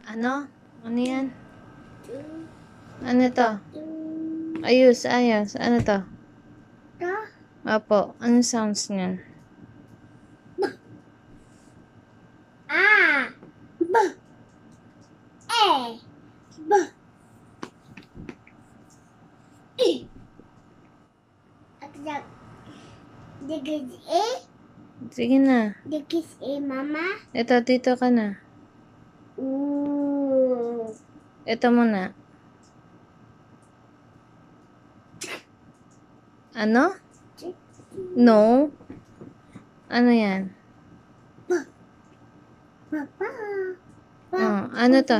Ano? Ano yan? Ano to? Ayos, ayos. Ano to? Opo. Ano sounds niyan? A, B, E, B, I. Dikit E, Sige na. dikit E, mama. Ito, dito ka na. Ito muna. Ano? No. Ano yan? Papa. Oh, ano to?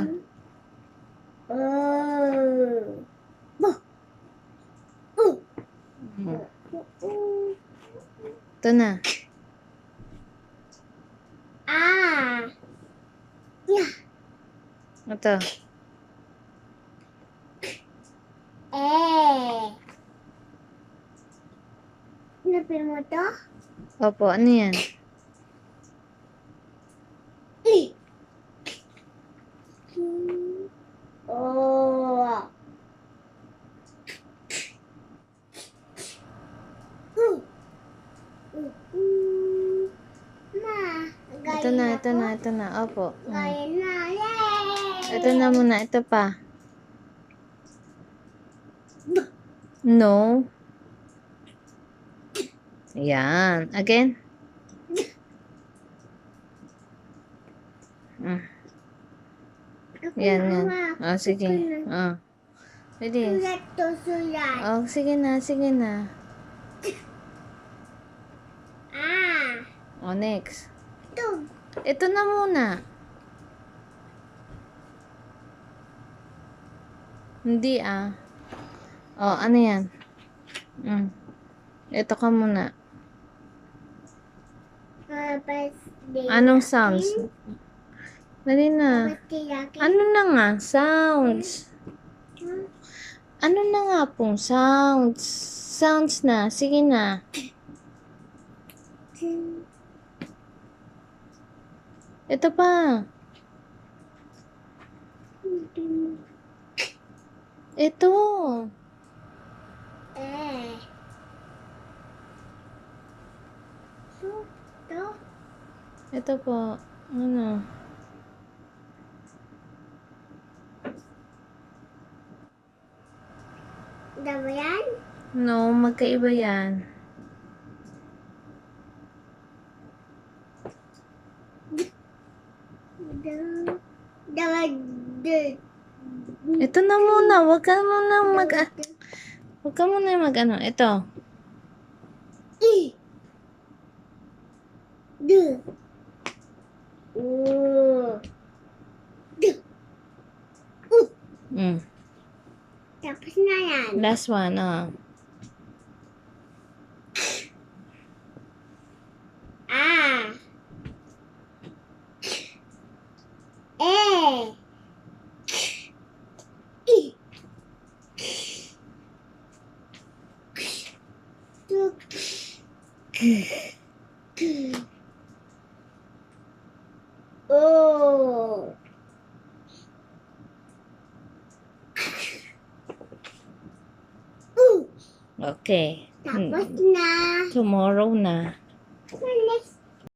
Ito na. Ito. Napil mo to? Opo, ano yan? Oh. Ito na, ito na, ito na. Opo. Gaya na. Yay! Ito na muna, ito pa. No. Yan. Again. Yan, yan. Oh, sige. Oh. Pwede. Sulat to, sulat. Oh, sige na, sige na. Oh, next. Ito. Ito na muna. Hindi Oh, ano yan? Ito ka muna. Anong sounds? Dali na. Ano na nga? Sounds. Ano na nga pong sounds? Sounds na. Sige na. Ito pa. Ito. Ito po. Ano? Dama yan? No, magkaiba yan. Dama. Ito na muna. Huwag ka muna Huwag ka muna ano. Ito. I. D. D. Tapos na yan. Last one, Oh. Okay. Tapos na. Tomorrow na.